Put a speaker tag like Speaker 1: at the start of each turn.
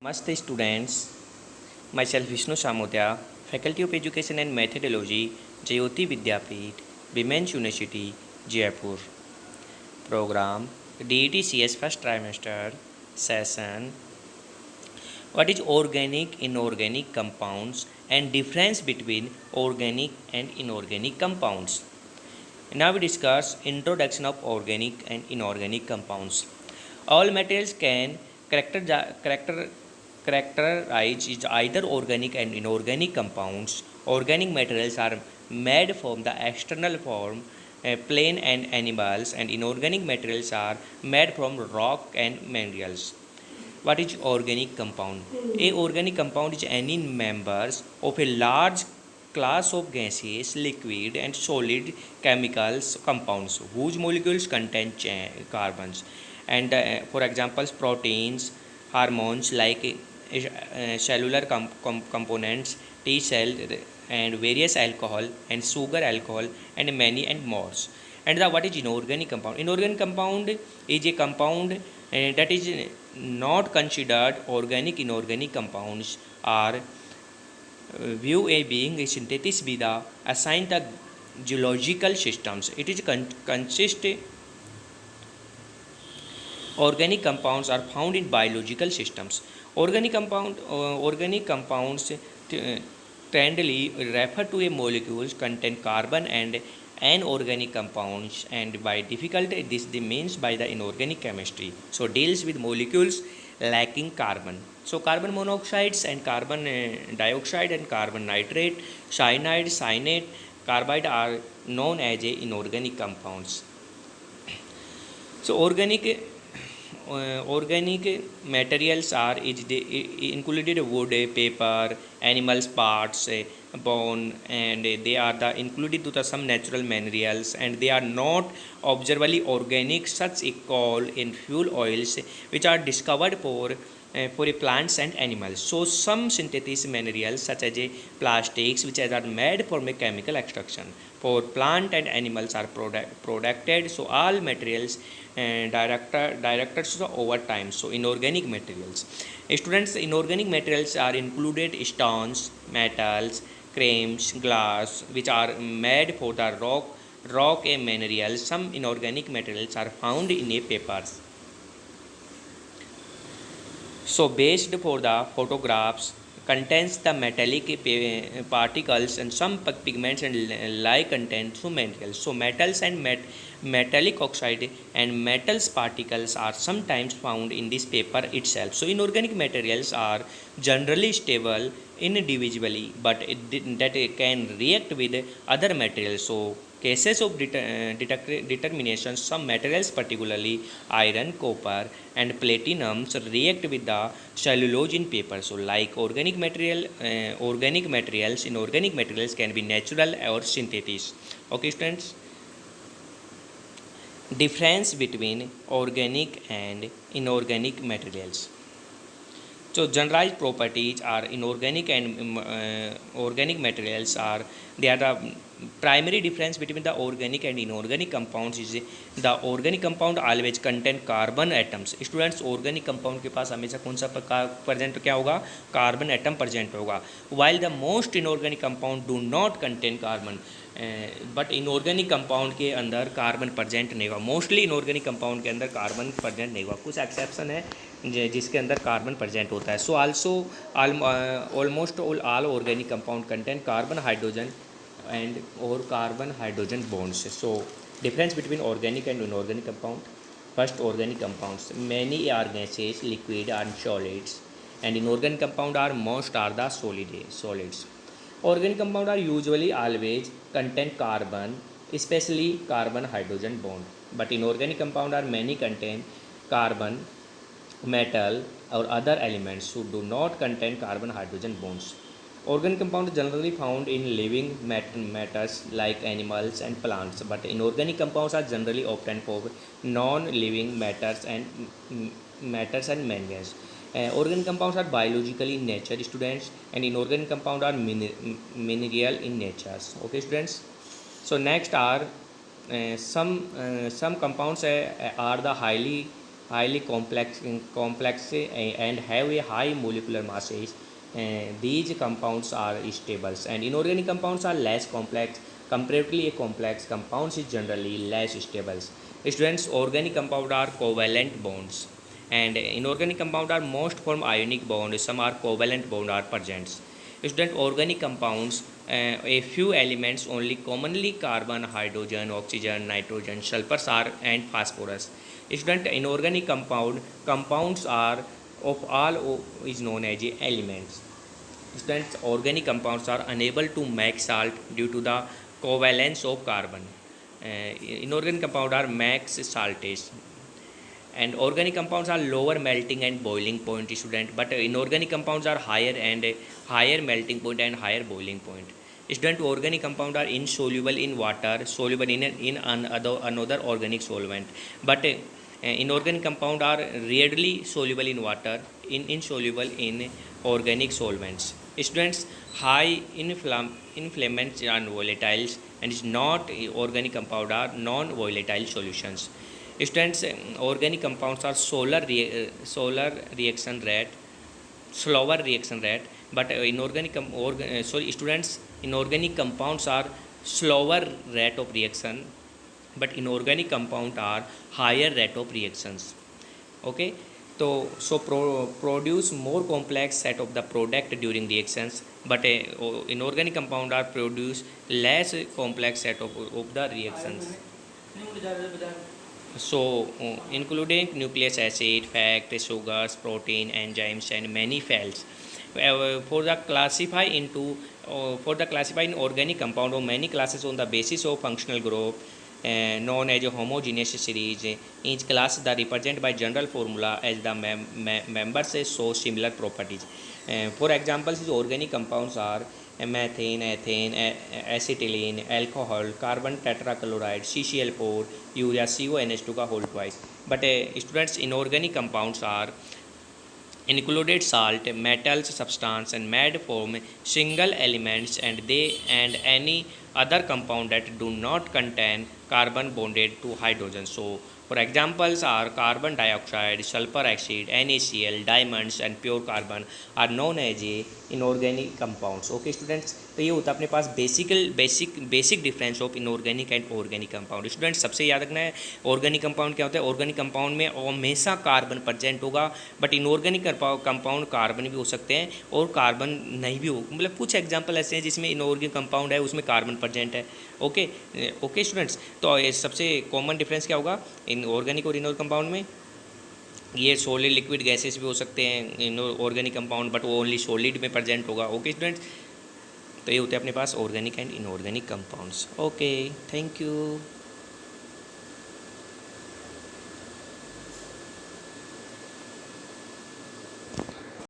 Speaker 1: Namaste students, myself Vishnu Samodia, Faculty of Education and Methodology, Jyoti Vidyapeeth, Women's University, Jaipur. Program DETCS first trimester session. What is organic inorganic compounds and difference between organic and inorganic compounds? Now we discuss introduction of organic and inorganic compounds. All materials can characterize is either organic and inorganic compounds. Organic materials are made from the external form, plant and animals, and inorganic materials are made from rock and minerals. What is organic compound? A organic compound is any members of a large class of gaseous, liquid, and solid chemicals compounds whose molecules contain carbons. And for examples, proteins, hormones like cellular components, T cell, and various alcohol and sugar alcohol and many and more. And what is inorganic compound? Inorganic compound is a compound that is not considered organic. Inorganic compounds are view a being a synthesis with the assigned the geological systems. It is consist organic compounds are found in biological systems. Organic compounds trendly refer to a molecules contain carbon and anorganic compounds, and by difficult this means by the inorganic chemistry. So deals with molecules lacking carbon. So carbon monoxides and carbon dioxide and carbon nitrate, cyanide, cyanate, carbide are known as inorganic compounds. So organic materials are included wood, paper, animals parts, bone, and they are the included to the some natural minerals, and they are not observably organic such as coal and fuel oils which are discovered for plants and animals. So some synthetic minerals such as plastics which are made from a chemical extraction for plant and animals are produced. So all materials directors over time. So inorganic materials. Students, inorganic materials are included stones, metals, creams, glass, which are made for the rock and minerals. Some inorganic materials are found in a papers. So based for the photographs contains the metallic particles and some pigments and like content to materials. So metals and metallic oxide and metals particles are sometimes found in this paper itself. So inorganic materials are generally stable individually, but that can react with other materials. So cases of determination, some materials particularly iron, copper and platinum react with the cellulose in paper. So like organic materials, inorganic materials can be natural or synthetic. Okay students, difference between organic and inorganic materials. So generalized properties are inorganic and organic materials are they are the primary difference between the organic and inorganic compounds is the organic compound always contain carbon atoms. Students, organic compound के पास हमेशा कौन सा present क्या होगा? Carbon atom present होगा. While the most inorganic compound do not contain carbon, but inorganic compound के अंदर carbon present नहीं होगा. मोस्टली इनऑर्गेनिक कंपाउंड के अंदर कार्बन प्रेजेंट नहीं होगा. कुछ एक्सेप्शन है जिसके अंदर कार्बन प्रेजेंट होता है. So also almost all organic compound contain carbon hydrogen and और carbon hydrogen bonds. So difference between organic and inorganic compound. First, organic compounds many are gases, liquid and solids, and inorganic compound are most are the solids. Organic compounds are usually always contain carbon, especially carbon hydrogen bond. But inorganic compounds are many contain carbon, metal or other elements who do not contain carbon hydrogen bonds. Organic compounds generally found in living matters like animals and plants, but inorganic compounds are generally obtained from non-living matters and minerals. Organic compounds are biological in nature, students, and inorganic compounds are mineral in nature. Okay, students. So next are some compounds are the highly highly complex and have a high molecular masses. These compounds are stable, and inorganic compounds are less complex. Comparatively, a complex compounds is generally less stable. Students, organic compounds are covalent bonds, and inorganic compounds are most form ionic bonds. Some are covalent bond are present. Student, organic compounds, a few elements only, commonly carbon, hydrogen, oxygen, nitrogen, sulfurs are and phosphorus. Student, inorganic compounds are of all is known as elements. Students, organic compounds are unable to make salt due to the covalence of carbon. Inorganic compounds are max saltage, and organic compounds are lower melting and boiling point, student, but inorganic compounds are higher and higher melting point and higher boiling point. Student, organic compounds are insoluble in water, soluble in another organic solvent, but inorganic compounds are rarely soluble in water, insoluble in organic solvents. Students, high inflammants are volatiles, and is not organic compound are non-volatile solutions. Students, organic compounds are solar reaction rate, slower reaction rate, but students, inorganic compounds are slower rate of reaction, but inorganic compound are higher rate of reactions. Okay, produce more complex set of the product during reactions, but inorganic compound are produce less complex set of the reactions. Including nucleic acid, fat, sugars, protein, enzymes, and many cells. For the classifying organic compound of many classes on the basis of functional group, known as a homogeneous series. Each class is represented by general formula as the members show similar properties. For examples, organic compounds are methane, ethane, acetylene, alcohol, carbon tetrachloride, CCl4, urea, CONH2 का whole twice. But students, inorganic compounds are included salt, metals, substance, and made from single elements, and any other compound that do not contain carbon bonded to hydrogen. So, for examples are carbon dioxide, sulfur acid, NaCl, diamonds, and pure carbon are known as inorganic compounds. Okay, students, तो ये होता है अपने पास basic difference of inorganic and organic compound. Students, सबसे याद रखना है ऑर्गेनिक कंपाउंड क्या होता है. ऑर्गेनिक कंपाउंड में हमेशा कार्बन प्रेजेंट होगा, बट इनऑर्गेनिक कंपाउंड कार्बन भी हो सकते हैं और कार्बन नहीं भी हो. मतलब कुछ एग्जांपल ऐसे हैं जिसमें इनऑर्गेनिक कंपाउंड है, उसमें कार्बन प्रेजेंट है. ओके स्टूडेंट्स, तो सबसे कॉमन डिफरेंस क्या होगा इन ऑर्गेनिक और इनऑर्गेनिक कंपाउंड में. ये सॉलिड लिक्विड गैसेस भी हो सकते हैं इन ऑर्गेनिक कंपाउंड, बट वो ओनली सॉलिड में प्रेजेंट होगा. ओके स्टूडेंट्स, तो ये होते हैं अपने पास organic and inorganic compounds. Okay, thank you.